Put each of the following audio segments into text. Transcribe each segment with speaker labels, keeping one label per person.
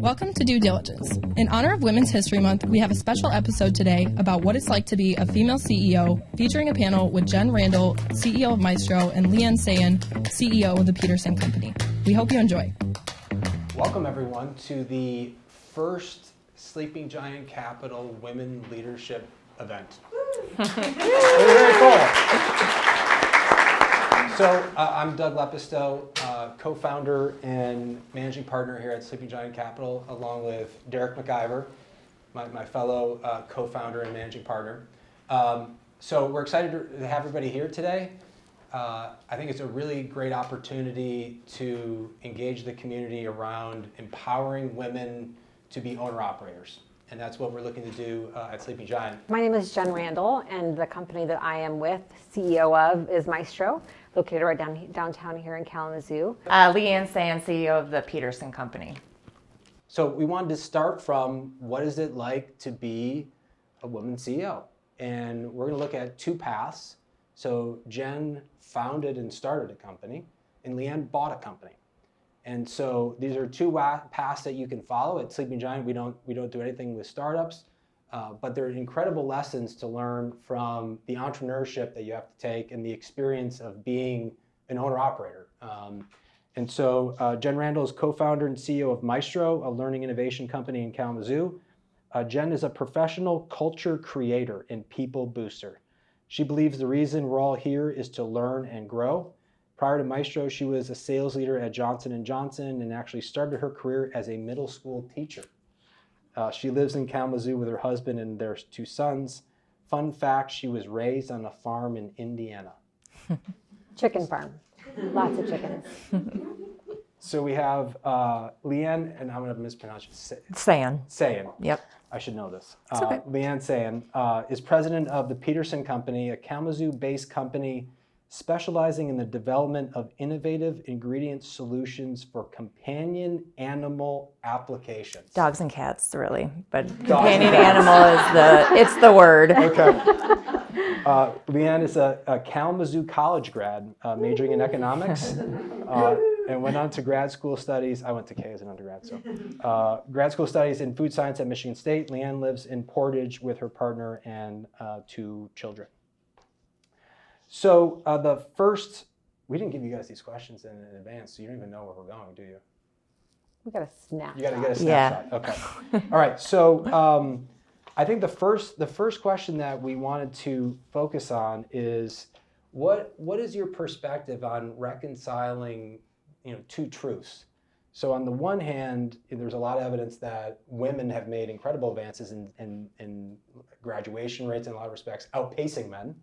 Speaker 1: Welcome to Due Diligence. In honor of Women's History Month, we have a special episode today about what it's like to be a female CEO, featuring a panel with Jen Randall, CEO of Maestro, and Leigh Ann Sayen, CEO of the Peterson Company. We hope you enjoy.
Speaker 2: Welcome, everyone, to the first Sleeping Giant Capital Women Leadership event. Very cool. So I'm Doug Lepisto, co-founder and managing partner here at Sleeping Giant Capital, along with Derek McIver, my fellow co-founder and managing partner. So we're excited to have everybody here today. I think it's a really great opportunity to engage the community around empowering women to be owner-operators. And that's what we're looking to do at Sleeping Giant.
Speaker 3: My name is Jen Randall, and the company that I am with, CEO of, is Maestro, located right downtown here in Kalamazoo.
Speaker 4: Leigh Ann Sayen, CEO of the Peterson Company.
Speaker 2: So we wanted to start from what is it like to be a woman CEO? And we're going to look at two paths. So Jen founded and started a company, and Leigh Ann bought a company. And so these are two paths that you can follow. At Sleeping Giant, we don't do anything with startups, but there are incredible lessons to learn from the entrepreneurship that you have to take and the experience of being an owner-operator. And so Jen Randall is co-founder and CEO of Maestro, a learning innovation company in Kalamazoo. Jen is a professional culture creator and people booster. She believes the reason we're all here is to learn and grow. Prior to Maestro, she was a sales leader at Johnson & Johnson and actually started her career as a middle school teacher. She lives in Kalamazoo with her husband and their two sons. Fun fact, she was raised on a farm in Indiana.
Speaker 3: Chicken farm. Lots of chickens.
Speaker 2: So we have Leigh Ann, and I'm going to mispronounce it.
Speaker 4: Sayen. Yep.
Speaker 2: I should know this.
Speaker 4: It's okay.
Speaker 2: Leigh Ann Sayen is president of the Peterson Company, a Kalamazoo-based company specializing in the development of innovative ingredient solutions for companion animal applications.
Speaker 4: Dogs and cats, really, but companion animal is the word.
Speaker 2: Okay. Leigh Ann is a Kalamazoo college grad, majoring in economics, and went on to grad school studies. I went to K as an undergrad, so grad school studies in food science at Michigan State. Leigh Ann lives in Portage with her partner and two children. So we didn't give you guys these questions in advance, so you don't even know where we're going, do you?
Speaker 3: We got a snapshot.
Speaker 2: You got to get a snapshot. Yeah. Okay. All right. So I think the first question that we wanted to focus on is what is your perspective on reconciling, two truths? So on the one hand, there's a lot of evidence that women have made incredible advances in graduation rates in a lot of respects, outpacing men.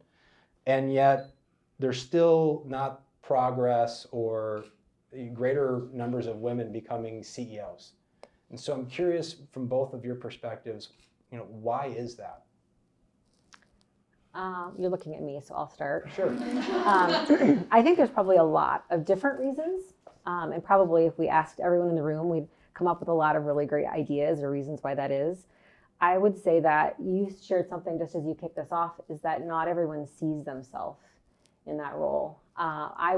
Speaker 2: And yet there's still not progress or greater numbers of women becoming CEOs. And so I'm curious from both of your perspectives, why is that?
Speaker 3: You're looking at me, so I'll start.
Speaker 2: Sure.
Speaker 3: I think there's probably a lot of different reasons. And probably if we asked everyone in the room, we'd come up with a lot of really great ideas or reasons why that is. I would say that you shared something just as you kicked us off, is that not everyone sees themselves in that role. I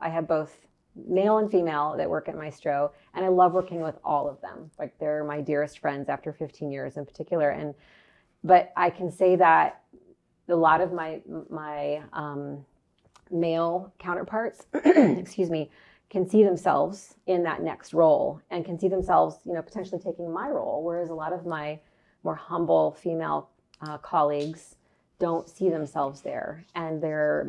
Speaker 3: have both male and female that work at Maestro, and I love working with all of them. Like, they're my dearest friends after 15 years in particular. But I can say that a lot of my male counterparts, excuse me, can see themselves in that next role and can see themselves, potentially taking my role, whereas a lot of my more humble female colleagues don't see themselves there, and they're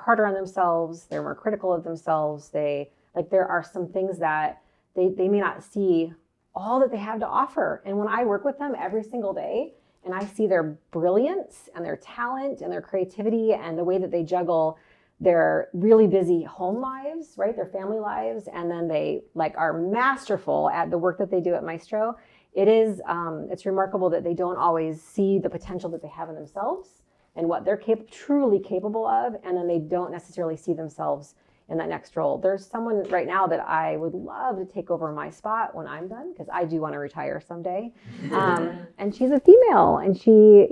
Speaker 3: harder on themselves. They're more critical of themselves. There are some things that they may not see all that they have to offer. And when I work with them every single day, and I see their brilliance and their talent and their creativity and the way that they juggle their really busy home lives, right, their family lives, and then they are masterful at the work that they do at Maestro. It's remarkable that they don't always see the potential that they have in themselves and what they're truly capable of, and then they don't necessarily see themselves in that next role. There's someone right now that I would love to take over my spot when I'm done, because I do want to retire someday. And she's a female, and she,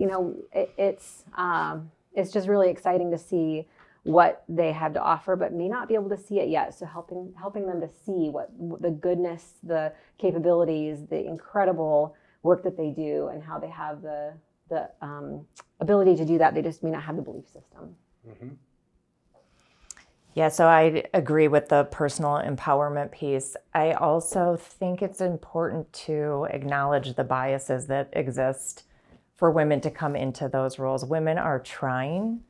Speaker 3: it's just really exciting to see what they have to offer, but may not be able to see it yet. So helping them to see what the goodness, the capabilities, the incredible work that they do, and how they have the ability to do that. They just may not have the belief system.
Speaker 2: Mm-hmm.
Speaker 4: Yeah, so I agree with the personal empowerment piece. I also think it's important to acknowledge the biases that exist for women to come into those roles. Women are trying.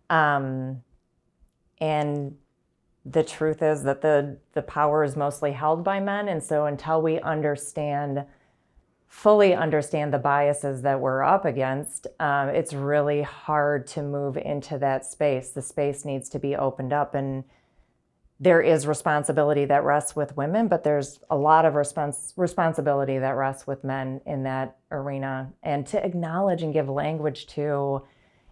Speaker 4: And the truth is that the power is mostly held by men. And so until we fully understand the biases that we're up against, it's really hard to move into that space. The space needs to be opened up. And there is responsibility that rests with women, but there's a lot of responsibility that rests with men in that arena. And to acknowledge and give language to,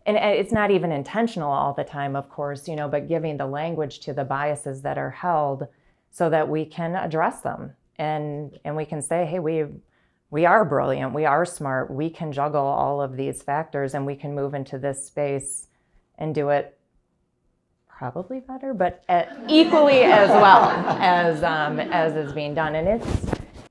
Speaker 4: and it's not even intentional all the time, of course, but giving the language to the biases that are held so that we can address them. And we can say, hey, we are brilliant, we are smart, we can juggle all of these factors, and we can move into this space and do it probably better, but equally as well as is being done. And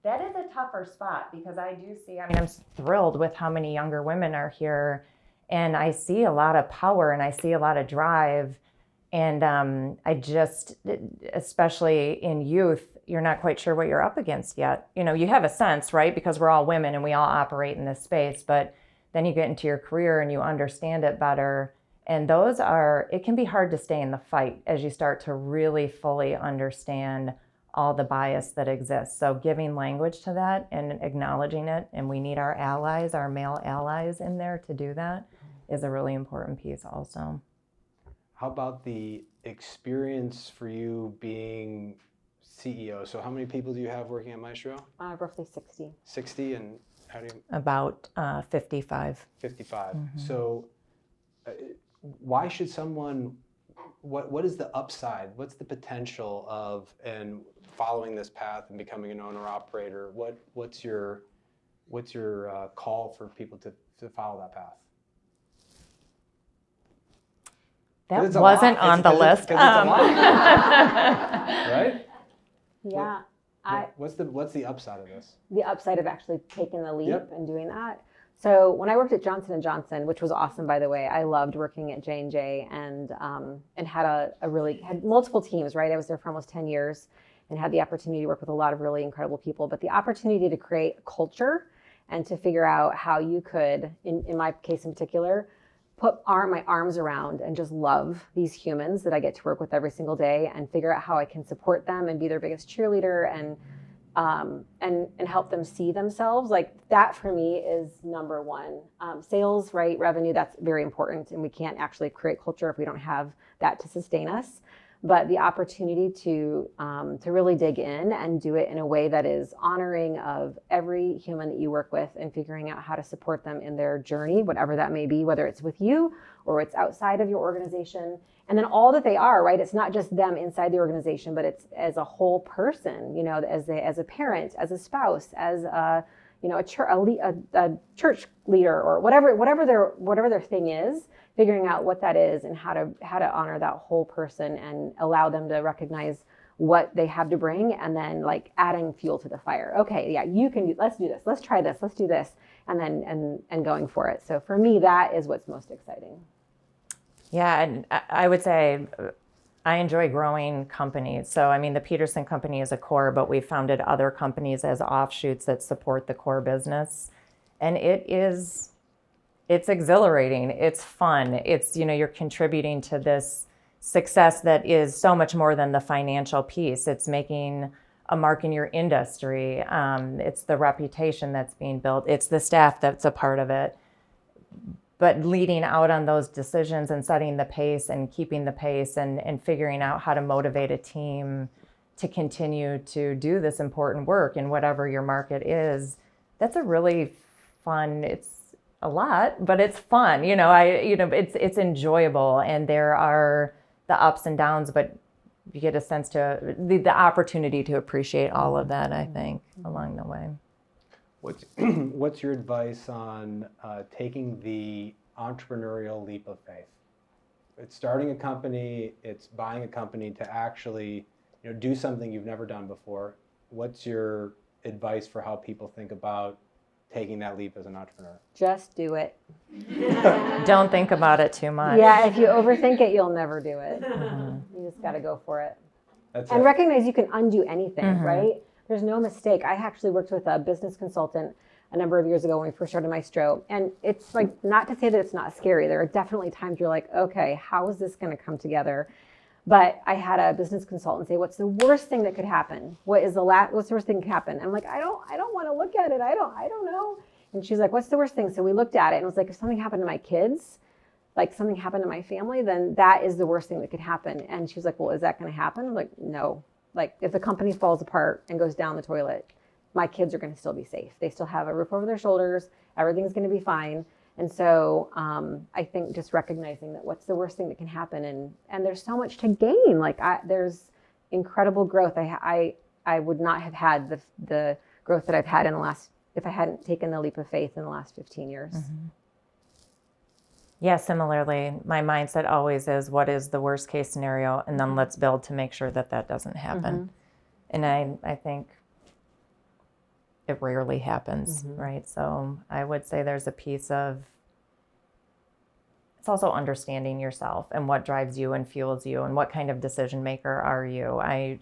Speaker 4: that is a tougher spot, because I do see, I'm thrilled with how many younger women are here. And I see a lot of power and I see a lot of drive. And I just, especially in youth, you're not quite sure what you're up against yet. You have a sense, right? Because we're all women and we all operate in this space. But then you get into your career and you understand it better. And it can be hard to stay in the fight as you start to really fully understand all the bias that exists. So giving language to that and acknowledging it, and we need our allies, our male allies in there to do that, is a really important piece also.
Speaker 2: How about the experience for you being CEO? So how many people do you have working at Maestro?
Speaker 3: Roughly 60.
Speaker 2: 60, and how do you?
Speaker 4: About 55.
Speaker 2: 55.
Speaker 4: Mm-hmm.
Speaker 2: So why should someone, what is the upside? What's the potential of and following this path and becoming an owner-operator? What's your call for people to follow that path?
Speaker 4: That wasn't on the list.
Speaker 2: It's a lot. Right?
Speaker 3: Yeah.
Speaker 2: What's the upside of this?
Speaker 3: The upside of actually taking the leap
Speaker 2: Yep.
Speaker 3: and doing that. So when I worked at Johnson & Johnson, which was awesome, by the way, I loved working at J&J and had had multiple teams, right? I was there for almost 10 years and had the opportunity to work with a lot of really incredible people. But the opportunity to create a culture and to figure out how you could, in my case in particular, put my arms around and just love these humans that I get to work with every single day, and figure out how I can support them and be their biggest cheerleader and help them see themselves. Like that for me is number one. Sales, right? Revenue, that's very important. And we can't actually create culture if we don't have that to sustain us. But the opportunity to really dig in and do it in a way that is honoring of every human that you work with, and figuring out how to support them in their journey, whatever that may be, whether it's with you or it's outside of your organization. And then all that they are, right? It's not just them inside the organization, but it's as a whole person, as a parent, as a spouse, as a church leader, or whatever their thing is, figuring out what that is and how to honor that whole person and allow them to recognize what they have to bring, and then like adding fuel to the fire. Okay, yeah, let's do this. Let's try this. Let's do this. And then going for it. So for me, that is what's most exciting.
Speaker 4: Yeah, and I would say I enjoy growing companies. So, the Peterson Company is a core, but we've founded other companies as offshoots that support the core business. And it's exhilarating. It's fun. It's, you're contributing to this success that is so much more than the financial piece. It's making a mark in your industry. It's the reputation that's being built. It's the staff that's a part of it. But leading out on those decisions and setting the pace and keeping the pace and figuring out how to motivate a team to continue to do this important work in whatever your market is, that's a really fun, it's a lot, but it's fun. It's enjoyable, and there are the ups and downs, but you get a sense to the opportunity to appreciate all of that, I think, along the way.
Speaker 2: What's your advice on taking the entrepreneurial leap of faith? it's starting a company, it's buying a company to actually, do something you've never done before. What's your advice for how people think about taking that leap as an entrepreneur?
Speaker 3: Just do it.
Speaker 4: Don't think about it too much.
Speaker 3: Yeah, if you overthink it, you'll never do it. You just got to go for it. And recognize you can undo anything, right? There's no mistake. I actually worked with a business consultant a number of years ago when we first started Maestro. And it's like, not to say that it's not scary. There are definitely times you're like, okay, how is this going to come together? But I had a business consultant say, what's the worst thing that could happen? What's the worst thing that could happen? I'm like, I don't want to look at it. I don't know. And she's like, what's the worst thing? So we looked at it and it was like, if something happened to my kids, like something happened to my family, then that is the worst thing that could happen. And she was like, well, is that going to happen? I'm like, no. Like if the company falls apart and goes down the toilet, my kids are going to still be safe. They still have a roof over their shoulders. Everything's going to be fine. And so I think just recognizing that what's the worst thing that can happen, and there's so much to gain. Like there's incredible growth. I would not have had the growth that I've had in the last, if I hadn't taken the leap of faith in the last 15 years.
Speaker 4: Yeah, similarly, my mindset always is, what is the worst case scenario? And then let's build to make sure that that doesn't happen. And I think it rarely happens, right? So I would say there's a piece of, it's also understanding yourself and what drives you and fuels you and what kind of decision maker are you. I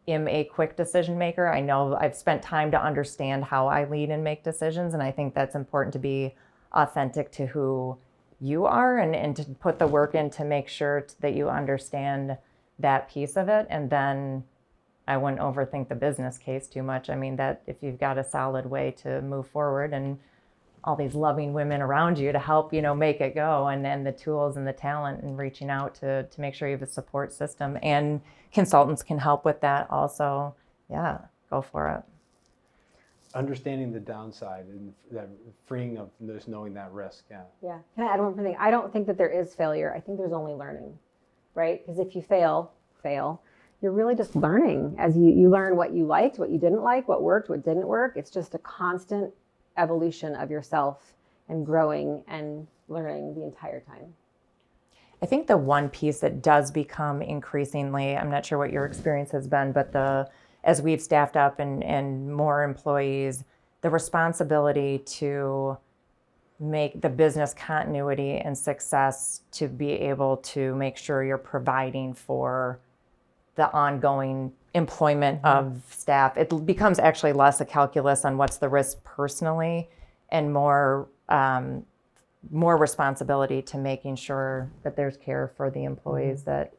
Speaker 4: am a quick decision maker. I know I've spent time to understand how I lead and make decisions. And I think that's important to be authentic to who you are and to put the work in to make sure that you understand that piece of it. And then I wouldn't overthink the business case too much. I mean, that if you've got a solid way to move forward and all these loving women around you to help, make it go, and then the tools and the talent and reaching out to make sure you have a support system, and consultants can help with that also. Yeah, go for it.
Speaker 2: Understanding the downside and that freeing of just knowing that risk.
Speaker 3: Yeah. Can I add one more thing? I don't think that there is failure. I think there's only learning, right? Because if you fail, you're really just learning as you learn what you liked, what you didn't like, what worked, what didn't work. It's just a constant evolution of yourself and growing and learning the entire time.
Speaker 4: I think the one piece that does become increasingly, I'm not sure what your experience has been, but as we've staffed up and more employees, the responsibility to make the business continuity and success, to be able to make sure you're providing for the ongoing employment of staff. It becomes actually less a calculus on what's the risk personally and more responsibility to making sure that there's care for the employees that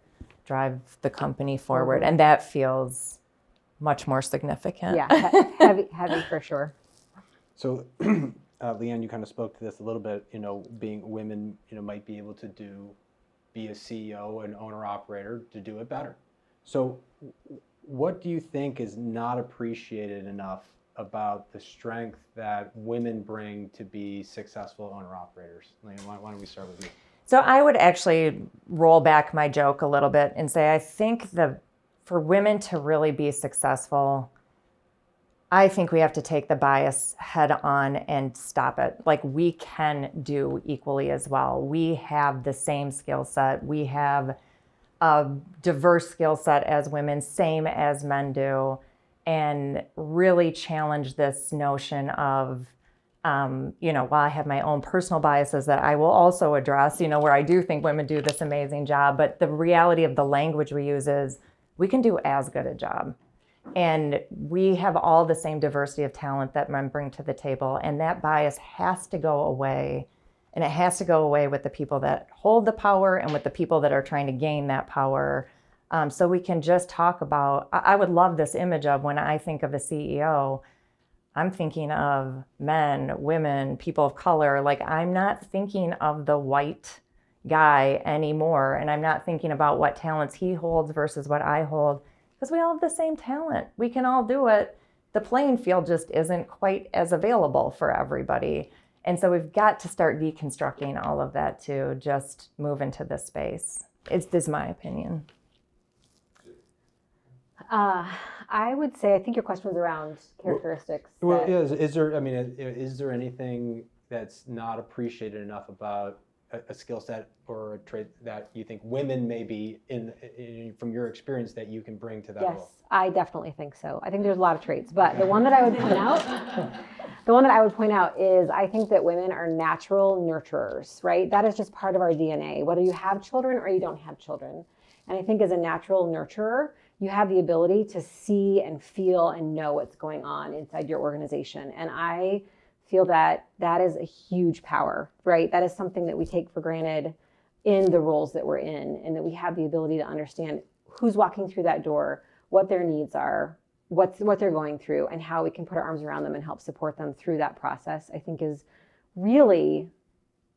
Speaker 4: drive the company forward. And that feels much more significant.
Speaker 3: Yeah, heavy for sure.
Speaker 2: So, Leigh Ann, you kind of spoke to this a little bit, being women, might be able to be a CEO and owner-operator to do it better. So what do you think is not appreciated enough about the strength that women bring to be successful owner-operators? Leigh Ann, why don't we start with you?
Speaker 4: So I would actually roll back my joke a little bit and say, I think for women to really be successful, I think we have to take the bias head on and stop it. Like, we can do equally as well. We have the same skill set. We have a diverse skill set as women, same as men do, and really challenge this notion of, while I have my own personal biases that I will also address, where I do think women do this amazing job, but the reality of the language we use is we can do as good a job. And we have all the same diversity of talent that men bring to the table, and that bias has to go away. And it has to go away with the people that hold the power and with the people that are trying to gain that power. So we can just talk about, I would love this image of, when I think of a CEO, I'm thinking of men, women, people of color. Like, I'm not thinking of the white guy anymore. And I'm not thinking about what talents he holds versus what I hold, because we all have the same talent. We can all do it. The playing field just isn't quite as available for everybody. And so we've got to start deconstructing all of that to just move into this space. This is my opinion.
Speaker 3: I would say, I think your question was around characteristics.
Speaker 2: Well, is there anything that's not appreciated enough about a skill set or a trait that you think women may be from your experience that you can bring to that role?
Speaker 3: Yes, I definitely think so. I think there's a lot of traits, but the one that I would point out, the one that I would point out is I think that women are natural nurturers, right? That is just part of our DNA, whether you have children or you don't have children. And I think as a natural nurturer, you have the ability to see and feel and know what's going on inside your organization. And I feel that that is a huge power, right? That is something that we take for granted in the roles that we're in, and that we have the ability to understand who's walking through that door, what their needs are, what they're going through, and how we can put our arms around them and help support them through that process, I think is really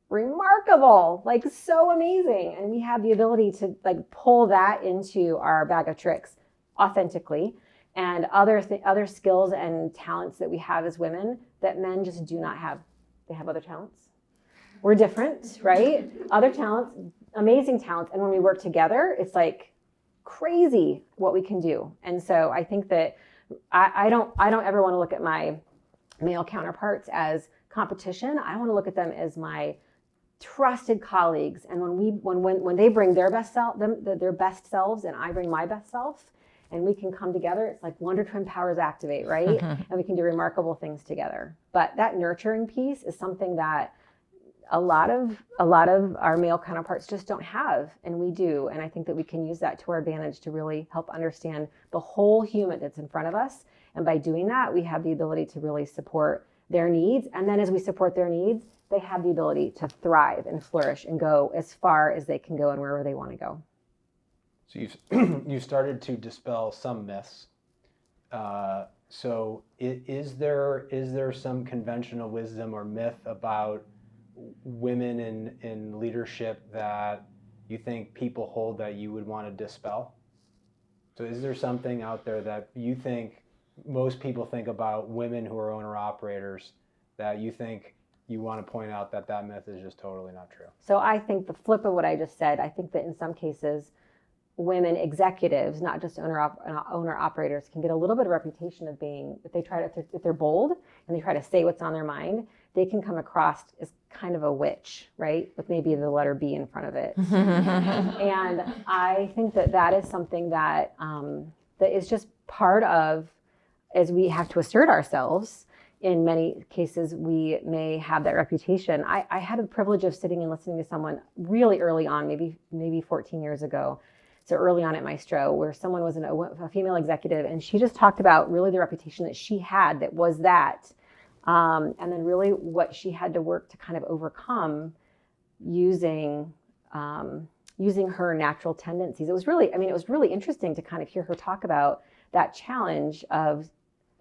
Speaker 3: remarkable, like so amazing. And we have the ability to like pull that into our bag of tricks authentically, and other skills and talents that we have as women that men just do not have. They have other talents. We're different, right? Other talents, amazing talents. And when we work together, it's like crazy what we can do. And so I think that I don't ever want to look at my male counterparts as competition. I want to look at them as my trusted colleagues. And when they bring their best selves and I bring my best self, and we can come together, it's like Wonder Twin powers activate, right? And we can do remarkable things together. But that nurturing piece is something that a lot of our male counterparts just don't have, and we do. And I think that we can use that to our advantage to really help understand the whole human that's in front of us. And by doing that, we have the ability to really support their needs. And then as we support their needs, they have the ability to thrive and flourish and go as far as they can go and wherever they want to go.
Speaker 2: So you've started to dispel some myths. So is there some conventional wisdom or myth about women in leadership that you think people hold that you would want to dispel? So is there something out there that you think most people think about women who are owner-operators that you think you want to point out that myth is just totally not true?
Speaker 3: So I think the flip of what I just said, I think that in some cases, women executives, not just owner-operators, can get a little bit of reputation of being, if they're bold and they try to say what's on their mind, they can come across as kind of a witch, right? With maybe the letter B in front of it. And I think that is something that that is just part of, as we have to assert ourselves. In many cases, we may have that reputation. I had the privilege of sitting and listening to someone really early on, maybe 14 years ago, so early on at Maestro, where someone was a female executive, and she just talked about really the reputation that she had that was that. And then really what she had to work to kind of overcome using her natural tendencies. It was really interesting to kind of hear her talk about that challenge of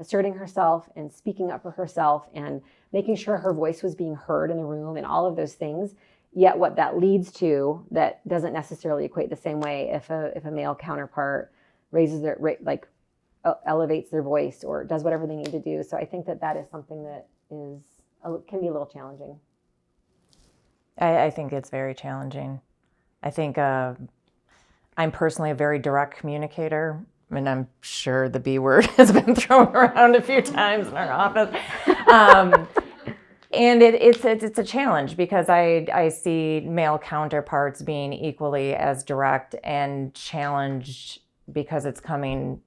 Speaker 3: asserting herself and speaking up for herself and making sure her voice was being heard in the room and all of those things. Yet what that leads to, that doesn't necessarily equate the same way if a male counterpart raises their elevates their voice or does whatever they need to do. So I think that is something that can be a little challenging.
Speaker 4: I think it's very challenging. I think I'm personally a very direct communicator, and I'm sure the B word has been thrown around a few times in our office. And it's a challenge because I see male counterparts being equally as direct and challenged because it's coming,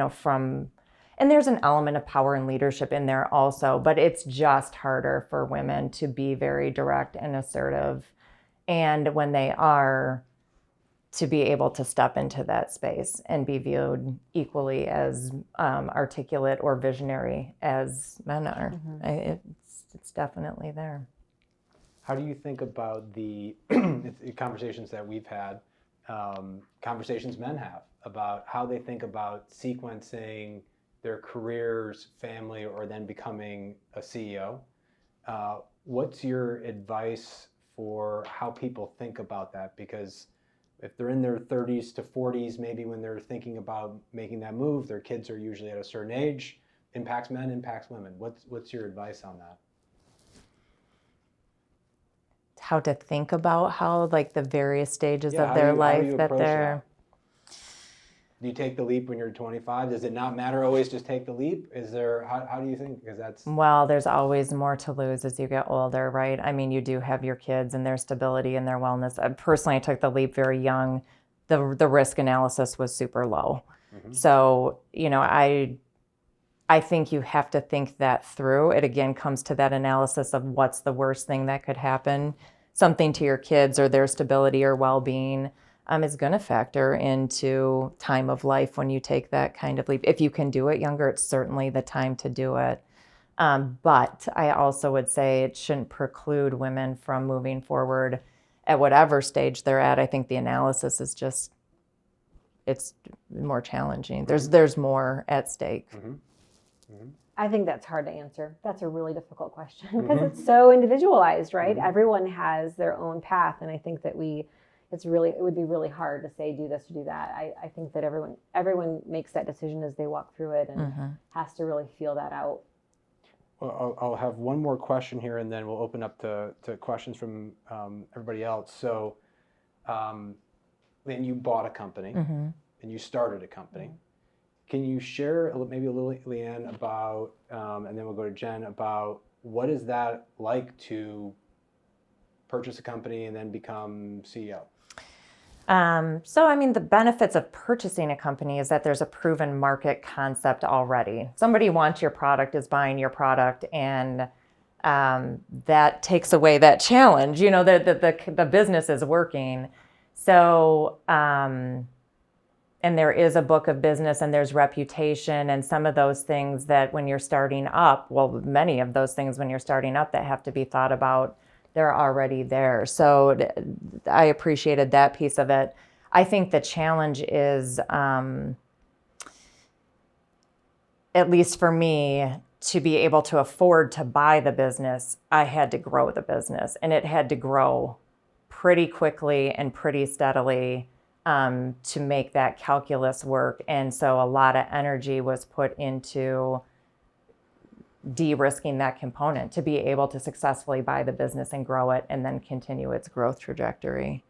Speaker 4: from, and there's an element of power and leadership in there also, but it's just harder for women to be very direct and assertive. And when they are, to be able to step into that space and be viewed equally as articulate or visionary as men are. Mm-hmm. It's definitely there.
Speaker 2: How do you think about the conversations that we've had, conversations men have about how they think about sequencing their careers, family, or then becoming a CEO? What's your advice for how people think about that? Because if they're in their 30s to 40s, maybe when they're thinking about making that move, their kids are usually at a certain age, impacts men, impacts women. What's your advice on that?
Speaker 4: How to think about how, like, the various stages of their life that they're...
Speaker 2: Do you take the leap when you're 25? Does it not matter always just take the leap? Is there, how do you think? Because that's...
Speaker 4: Well, there's always more to lose as you get older, right? I mean, you do have your kids and their stability and their wellness. Personally, I took the leap very young. The risk analysis was super low. So, I think you have to think that through. It again comes to that analysis of what's the worst thing that could happen. Something to your kids or their stability or well-being is going to factor into time of life when you take that kind of leap. If you can do it younger, it's certainly the time to do it. But I also would say it shouldn't preclude women from moving forward at whatever stage they're at. I think the analysis is just, it's more challenging. There's more at stake.
Speaker 3: I think that's hard to answer. That's a really difficult question because it's so individualized, right? Everyone has their own path, and I think that it would be really hard to say do this or do that. I think that everyone makes that decision as they walk through it and has to really feel that out.
Speaker 2: Well, I'll have one more question here, and then we'll open up to questions from everybody else. So, then you bought a company, and you started a company. Can you share maybe a little, Leigh Ann, about, and then we'll go to Jen, about what is that like to purchase a company and then become CEO?
Speaker 4: So, I mean, the benefits of purchasing a company is that there's a proven market concept already. Somebody wants your product, is buying your product, and that takes away that challenge, the business is working. So, and there is a book of business and there's reputation and some of those things that when you're starting up, well, many of those things when you're starting up that have to be thought about, they're already there. So I appreciated that piece of it. I think the challenge is, at least for me, to be able to afford to buy the business, I had to grow the business, and it had to grow pretty quickly and pretty steadily to make that calculus work. And so a lot of energy was put into de-risking that component to be able to successfully buy the business and grow it and then continue its growth trajectory.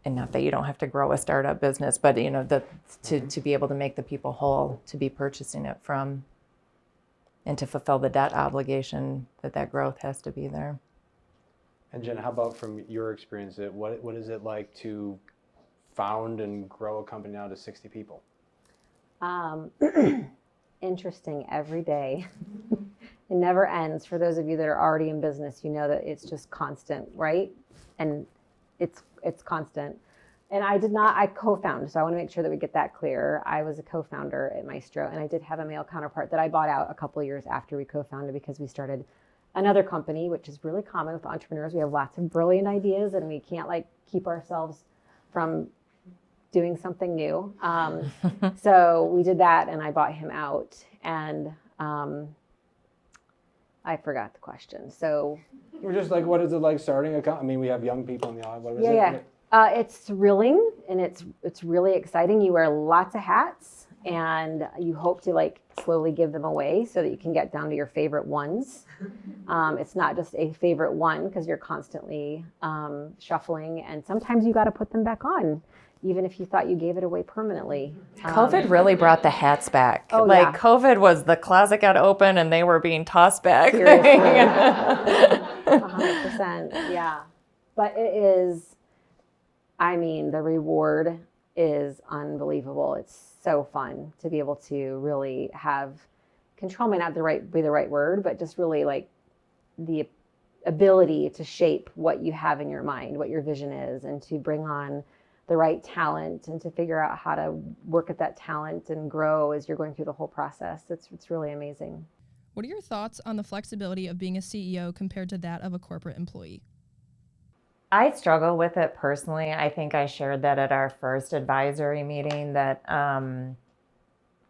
Speaker 4: And not that you don't have to grow a startup business, but to be able to make the people whole to be purchasing it from, and to fulfill the debt obligation that growth has to be there.
Speaker 2: And Jen, how about from your experience, what is it like to found and grow a company now to 60 people?
Speaker 3: Interesting every day. It never ends. For those of you that are already in business, you know that it's just constant, right? And it's constant. And I co-founded, so I want to make sure that we get that clear. I was a co-founder at Maestro, and I did have a male counterpart that I bought out a couple of years after we co-founded because we started another company, which is really common with entrepreneurs. We have lots of brilliant ideas, and we can't keep ourselves from doing something new. So we did that, and I bought him out, and I forgot the question. So
Speaker 2: we're just like, what is it like starting a company? I mean, we have young people in the audience. What is it?
Speaker 3: Yeah. It's thrilling, and it's really exciting. You wear lots of hats, and you hope to slowly give them away so that you can get down to your favorite ones. It's not just a favorite one because you're constantly shuffling, and sometimes you got to put them back on, even if you thought you gave it away permanently.
Speaker 4: COVID really brought the hats back.
Speaker 3: Oh, yeah.
Speaker 4: COVID was the closet got open and they were being tossed back.
Speaker 3: Seriously. 100%. Yeah. But it is, the reward is unbelievable. It's so fun to be able to really have control, may not be the right word, but just really the ability to shape what you have in your mind, what your vision is, and to bring on the right talent and to figure out how to work at that talent and grow as you're going through the whole process. It's really amazing.
Speaker 1: What are your thoughts on the flexibility of being a CEO compared to that of a corporate employee?
Speaker 4: I struggle with it personally. I think I shared that at our first advisory meeting that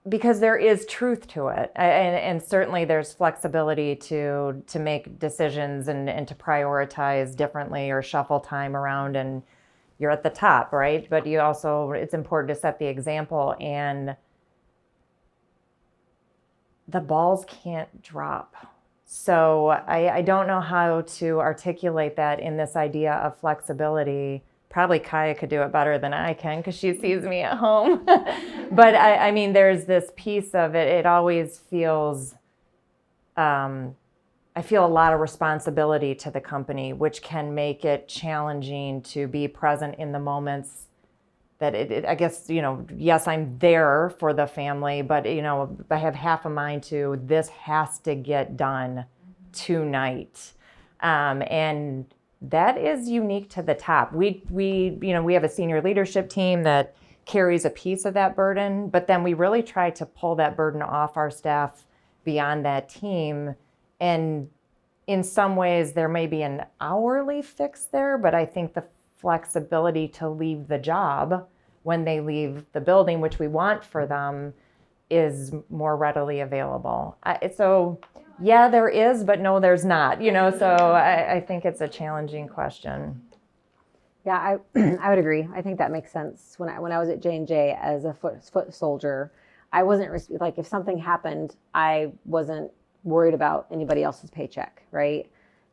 Speaker 4: because there is truth to it. And certainly there's flexibility to make decisions and to prioritize differently or shuffle time around, and you're at the top, right? But you also, it's important to set the example, and the balls can't drop. So I don't know how to articulate that in this idea of flexibility, probably Kaya could do it better than I can because she sees me at home. But I mean, there's this piece of it. It always feels, I feel a lot of responsibility to the company, which can make it challenging to be present in the moments that I guess, yes, I'm there for the family, but, I have half a mind to this has to get done tonight. And that is unique to the top. We have a senior leadership team that carries a piece of that burden, but then we really try to pull that burden off our staff beyond that team. And in some ways there may be an hourly fix there, but I think the flexibility to leave the job when they leave the building, which we want for them, is more readily available. So yeah, there is, but no, there's not, so I think it's a challenging question.
Speaker 3: Yeah, I would agree. I think that makes sense. When I was at J&J as a foot soldier, I wasn't, like, if something happened, I wasn't worried about anybody else's paycheck, right?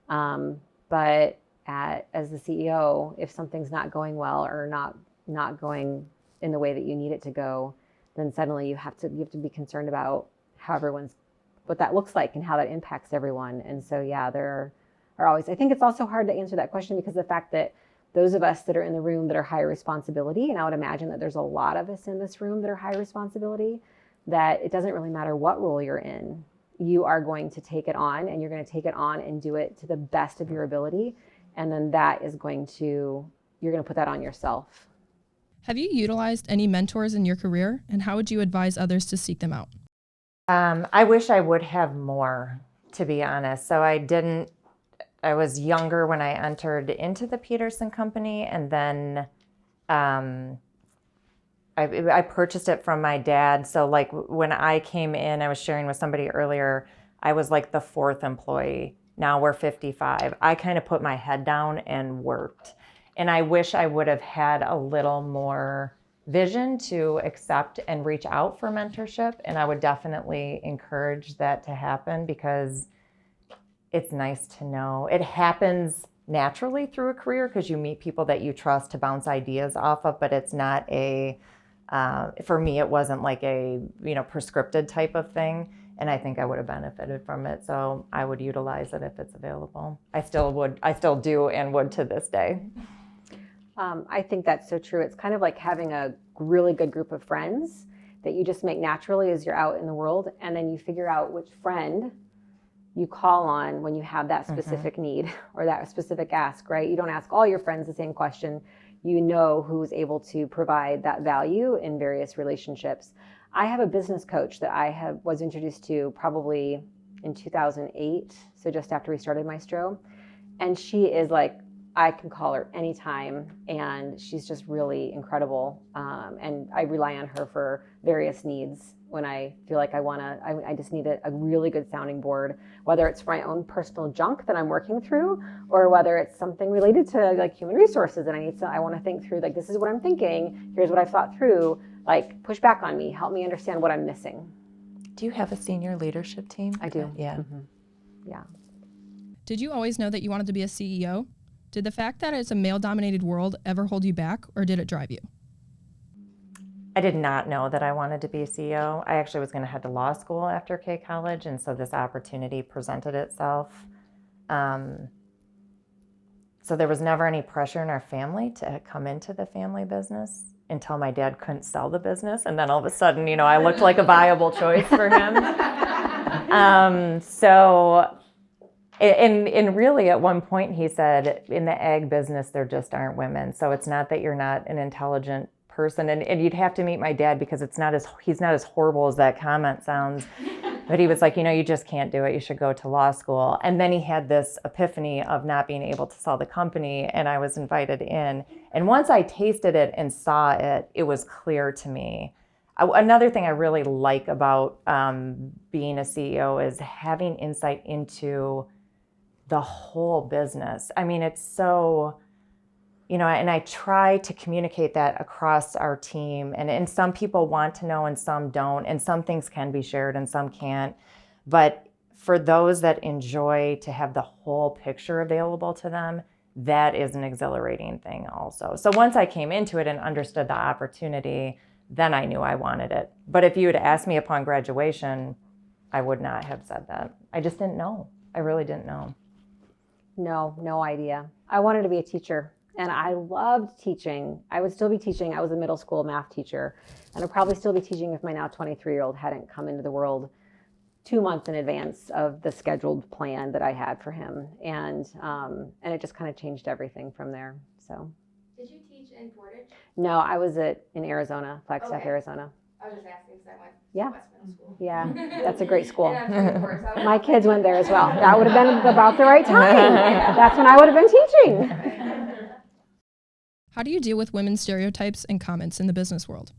Speaker 3: But as the CEO, if something's not going well or not going in the way that you need it to go, then suddenly you have to be concerned about what that looks like and how that impacts everyone. And so, yeah, there are always, I think it's also hard to answer that question because the fact that those of us that are in the room that are high responsibility, and I would imagine that there's a lot of us in this room that are high responsibility, that it doesn't really matter what role you're in, you are going to take it on, and you're going to take it on and do it to the best of your ability. And then you're going to put that on yourself.
Speaker 1: Have you utilized any mentors in your career, and how would you advise others to seek them out?
Speaker 4: I wish I would have more, to be honest. So I was younger when I entered into the Peterson Company, and then I purchased it from my dad. So like when I came in, I was sharing with somebody earlier, I was like the fourth employee. Now we're 55. I kind of put my head down and worked. And I wish I would have had a little more vision to accept and reach out for mentorship. And I would definitely encourage that to happen because it's nice to know. It happens naturally through a career because you meet people that you trust to bounce ideas off of, but it's not for me, it wasn't like a, prescripted type of thing. And I think I would have benefited from it. So I would utilize it if it's available. I still do and would to this day.
Speaker 3: I think that's so true. It's kind of like having a really good group of friends that you just make naturally as you're out in the world. And then you figure out which friend you call on when you have that specific need or that specific ask, right? You don't ask all your friends the same question. You know who's able to provide that value in various relationships. I have a business coach that was introduced to probably in 2008, so just after we started Maestro. And she is like, I can call her anytime, and she's just really incredible. And I rely on her for various needs when I feel like I just need a really good sounding board, whether it's for my own personal junk that I'm working through, or whether it's something related to like human resources and I want to think through, like, this is what I'm thinking, here's what I've thought through, like, push back on me, help me understand what I'm missing.
Speaker 4: Do you have a senior leadership team?
Speaker 3: I do.
Speaker 4: Yeah.
Speaker 3: Mm-hmm. Yeah.
Speaker 1: Did you always know that you wanted to be a CEO? Did the fact that it's a male-dominated world ever hold you back, or did it drive you?
Speaker 4: I did not know that I wanted to be a CEO. I actually was going to head to law school after K College, and so this opportunity presented itself. So there was never any pressure in our family to come into the family business until my dad couldn't sell the business, and then all of a sudden, I looked like a viable choice for him. And really at one point he said, in the ag business, there just aren't women. So it's not that you're not an intelligent person. And you'd have to meet my dad because he's not as horrible as that comment sounds. But he was like, you just can't do it. You should go to law school. And then he had this epiphany of not being able to sell the company. And I was invited in. And once I tasted it and saw it, it was clear to me. Another thing I really like about being a CEO is having insight into the whole business. I mean, it's so, and I try to communicate that across our team. And some people want to know and some don't. And some things can be shared and some can't. But for those that enjoy to have the whole picture available to them, that is an exhilarating thing also. So once I came into it and understood the opportunity, then I knew I wanted it. But if you had asked me upon graduation, I would not have said that. I just didn't know. I really didn't know.
Speaker 3: No idea. I wanted to be a teacher, and I loved teaching. I would still be teaching. I was a middle school math teacher, and I'd probably still be teaching if my now 23-year-old hadn't come into the world 2 months in advance of the scheduled plan that I had for him. And it just kind of changed everything from there. So.
Speaker 5: Did you teach in Portage?
Speaker 3: No, I was in Arizona, Flagstaff, Arizona.
Speaker 5: I was just asking because I went
Speaker 3: Yeah.
Speaker 5: to West Middle School.
Speaker 3: Yeah, that's a great school.
Speaker 5: And I'm 24, so
Speaker 3: My kids went there as well. That would have been about the right time. That's when I would have been teaching.
Speaker 1: How do you deal with women's stereotypes and comments in the business world?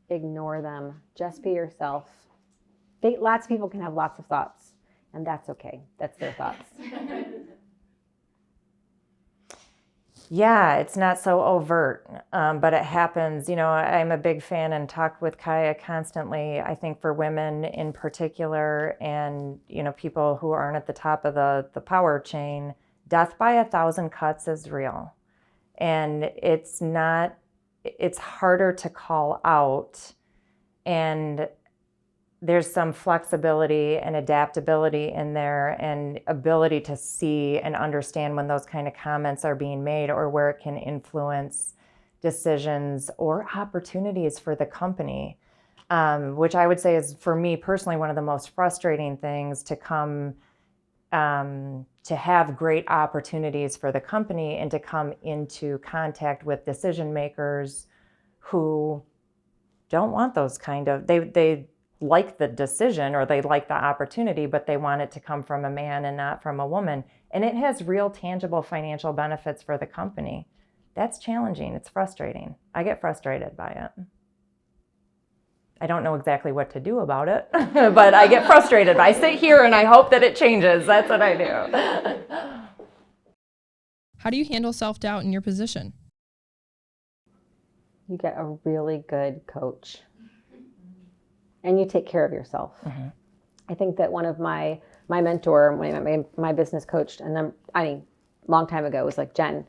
Speaker 3: Ignore them. Just be yourself. Lots of people can have lots of thoughts, and that's okay. That's their thoughts.
Speaker 4: Yeah, it's not so overt, but it happens. You know, I'm a big fan and talk with Kaya constantly, I think for women in particular and, you know, people who aren't at the top of the power chain, death by 1,000 cuts is real. And it's harder to call out, and there's some flexibility and adaptability in there and ability to see and understand when those kind of comments are being made or where it can influence decisions or opportunities for the company, which I would say is, for me personally, one of the most frustrating things to come to have great opportunities for the company and to come into contact with decision makers who don't want those kind of, they like the decision or they like the opportunity, but they want it to come from a man and not from a woman. And it has real tangible financial benefits for the company. That's challenging. It's frustrating. I get frustrated by it. I don't know exactly what to do about it, but I get frustrated. I sit here and I hope that it changes. That's what I do.
Speaker 1: How do you handle self-doubt in your position?
Speaker 3: You get a really good coach. And you take care of yourself. Mm-hmm. I think that one of my mentor, my business coach, and then, long time ago, was like, Jen,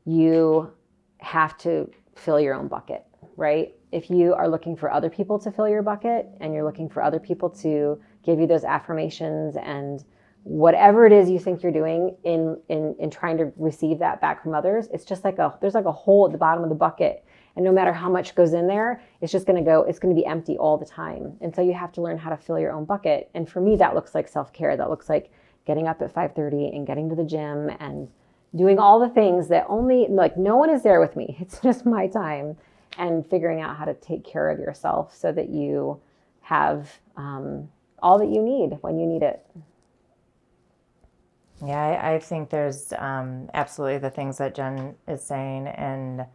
Speaker 3: you have to fill your own bucket, right? If you are looking for other people to fill your bucket and you're looking for other people to give you those affirmations and whatever it is you think you're doing in trying to receive that back from others, it's just like there's like a hole at the bottom of the bucket. And no matter how much goes in there, it's just going to be empty all the time. And so you have to learn how to fill your own bucket. And for me, that looks like self-care. That looks like getting up at 5:30 and getting to the gym and doing all the things that no one is there with me. It's just my time, and figuring out how to take care of yourself so that you have all that you need when you need it.
Speaker 4: Yeah, I think there's absolutely the things that Jen is saying, and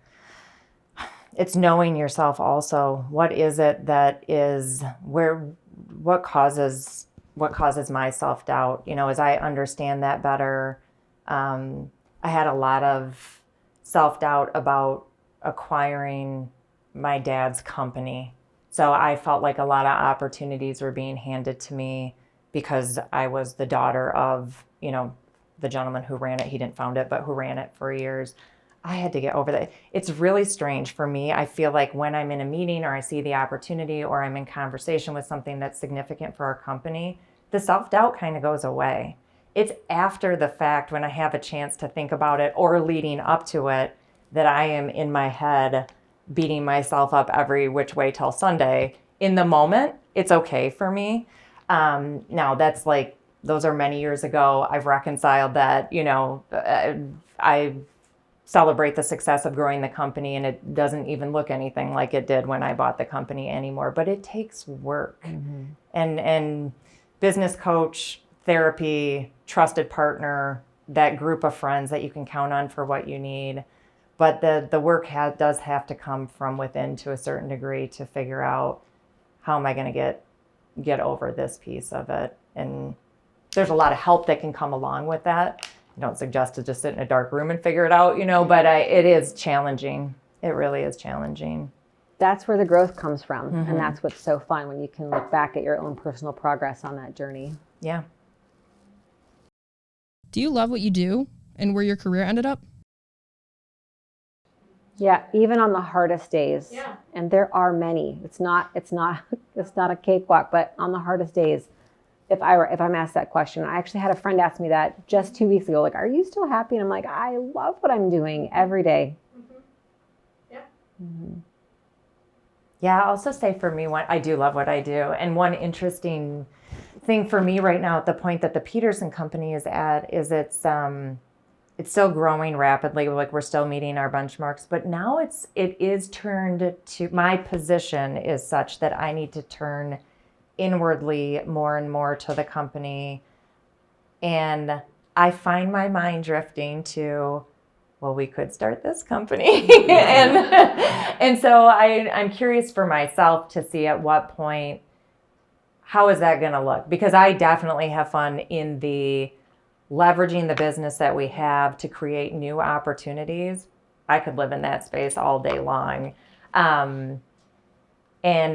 Speaker 4: it's knowing yourself also. What is it that is what causes my self-doubt? You know, as I understand that better, I had a lot of self-doubt about acquiring my dad's company. So I felt like a lot of opportunities were being handed to me because I was the daughter of, you know, the gentleman who ran it. He didn't found it, but who ran it for years. I had to get over that. It's really strange for me. I feel like when I'm in a meeting or I see the opportunity or I'm in conversation with something that's significant for our company, the self-doubt kind of goes away. It's after the fact, when I have a chance to think about it or leading up to it, that I am in my head beating myself up every which way till Sunday. In the moment, it's okay for me. Now that's like, those are many years ago. I've reconciled that, you know, I celebrate the success of growing the company, and it doesn't even look anything like it did when I bought the company anymore, but it takes work. Mm-hmm. And business coach, therapy, trusted partner, that group of friends that you can count on for what you need. But the work does have to come from within to a certain degree to figure out, how am I going to get over this piece of it? And there's a lot of help that can come along with that. I don't suggest to just sit in a dark room and figure it out, you know, but it is challenging. It really is challenging.
Speaker 3: That's where the growth comes from. Mm-hmm. And that's what's so fun, when you can look back at your own personal progress on that journey.
Speaker 4: Yeah.
Speaker 1: Do you love what you do and where your career ended up?
Speaker 3: Yeah, even on the hardest days. Yeah. And there are many. It's not a cakewalk, but on the hardest days, if I'm asked that question, I actually had a friend ask me that just 2 weeks ago, like, are you still happy? And I'm like, I love what I'm doing every day.
Speaker 5: Mm-hmm. Yeah.
Speaker 3: Mm-hmm.
Speaker 4: Yeah, I'll also say for me, I do love what I do. And one interesting thing for me right now at the point that the Peterson Company is at is it's still growing rapidly. Like we're still meeting our benchmarks, but now it is turned to, my position is such that I need to turn inwardly more and more to the company. And I find my mind drifting to, well, we could start this company. and so I'm curious for myself to see at what point, how is that going to look? Because I definitely have fun in the leveraging the business that we have to create new opportunities. I could live in that space all day long. And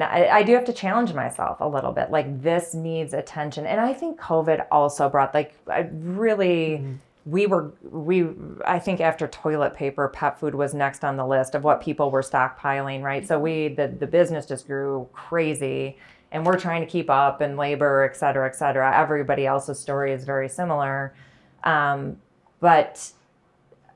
Speaker 4: I do have to challenge myself a little bit. Like this needs attention. And I think COVID also brought I think after toilet paper, pet food was next on the list of what people were stockpiling, right? So the business just grew crazy and we're trying to keep up and labor, et cetera, et cetera. Everybody else's story is very similar. But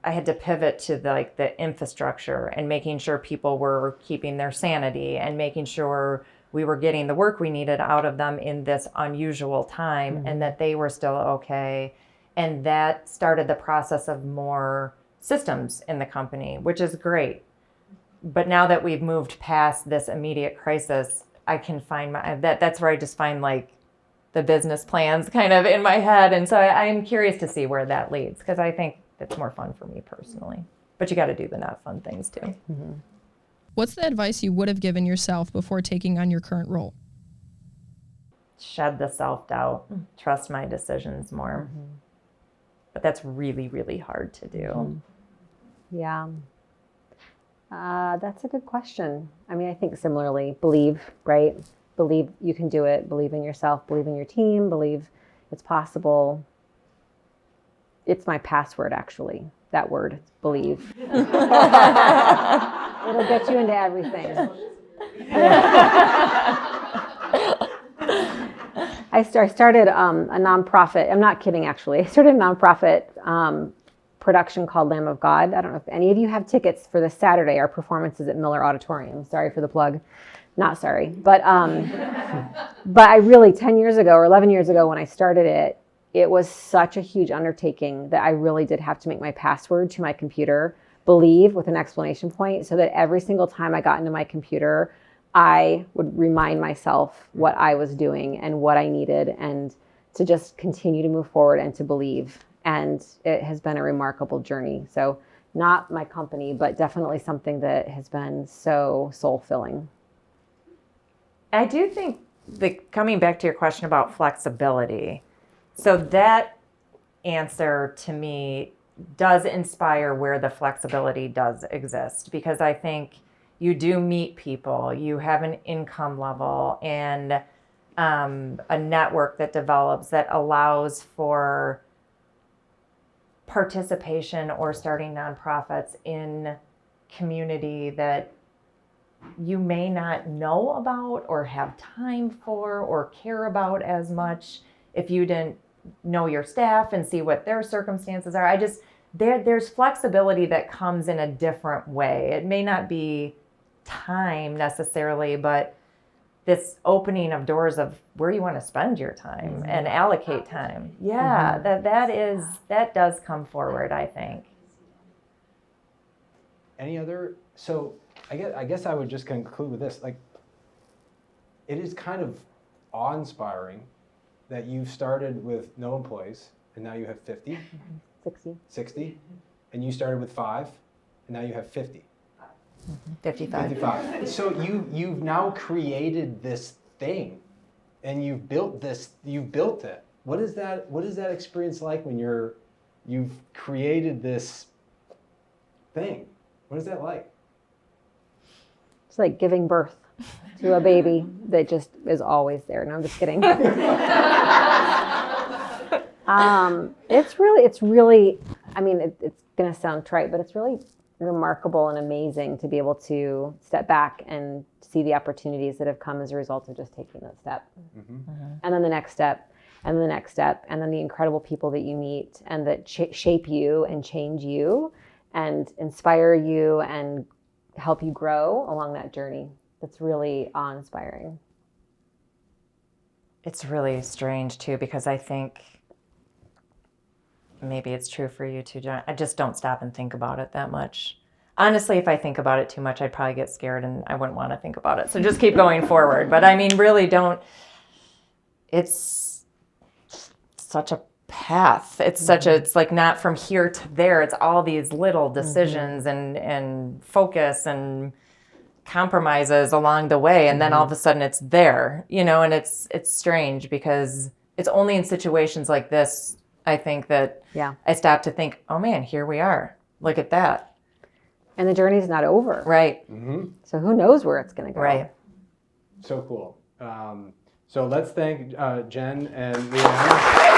Speaker 4: I had to pivot to the infrastructure and making sure people were keeping their sanity and making sure we were getting the work we needed out of them in this unusual time and that they were still okay. And that started the process of more systems in the company, which is great. But now that we've moved past this immediate crisis, I can find that's where I just find the business plans kind of in my head. And so I'm curious to see where that leads because I think it's more fun for me personally. But you got to do the not fun things too.
Speaker 3: Mm-hmm.
Speaker 1: What's the advice you would have given yourself before taking on your current role?
Speaker 4: Shed the self-doubt, trust my decisions more. Mm-hmm. But that's really, really hard to do.
Speaker 3: Mm-hmm. Yeah. That's a good question. I mean, I think similarly, believe, right? Believe you can do it. Believe in yourself. Believe in your team. Believe it's possible. It's my password, actually. That word, believe. It'll get you into everything. I started a nonprofit. I'm not kidding, actually. I started a nonprofit production called Lamb of God. I don't know if any of you have tickets for this Saturday. Our performance is at Miller Auditorium. Sorry for the plug. Not sorry. But I really, 10 years ago or 11 years ago when I started it, it was such a huge undertaking that I really did have to make my password to my computer believe with an exclamation point so that every single time I got into my computer, I would remind myself what I was doing and what I needed and to just continue to move forward and to believe. And it has been a remarkable journey. So not my company, but definitely something that has been so soul-filling.
Speaker 4: I do think coming back to your question about flexibility, so that answer to me does inspire where the flexibility does exist because I think you do meet people, you have an income level and a network that develops that allows for participation or starting nonprofits in community that you may not know about or have time for or care about as much if you didn't know your staff and see what their circumstances are. There's flexibility that comes in a different way. It may not be time necessarily, but this opening of doors of where you want to spend your time and allocate time. Yeah, that does come forward, I think.
Speaker 2: Any other? So I guess I would just conclude with this. It is kind of awe-inspiring that you've started with no employees and now you have 50? 60? And you started with 5 and now you have 50?
Speaker 4: 55.
Speaker 2: So you've now created this thing and you've built it. What is that experience like when you've created this thing? What is that like?
Speaker 3: It's like giving birth to a baby that just is always there. No, I'm just kidding. It's really, I mean, it's going to sound trite, but it's really remarkable and amazing to be able to step back and see the opportunities that have come as a result of just taking that step. And then the next step, and the next step, and then the incredible people that you meet and that shape you and change you and inspire you and help you grow along that journey. That's really awe-inspiring.
Speaker 4: It's really strange too, because I think maybe it's true for you too, John. I just don't stop and think about it that much. Honestly, if I think about it too much, I'd probably get scared and I wouldn't want to think about it. So just keep going forward. But I mean, really don't. It's such a path. It's like not from here to there. It's all these little decisions and focus and compromises along the way. And then all of a sudden it's there, and it's strange because it's only in situations like this, I think, that I stop to think, oh man, here we are. Look at that.
Speaker 3: And the journey's not over.
Speaker 4: Right.
Speaker 3: So who knows where it's going to go.
Speaker 4: Right.
Speaker 2: So cool. So let's thank Jen and Leigh Ann.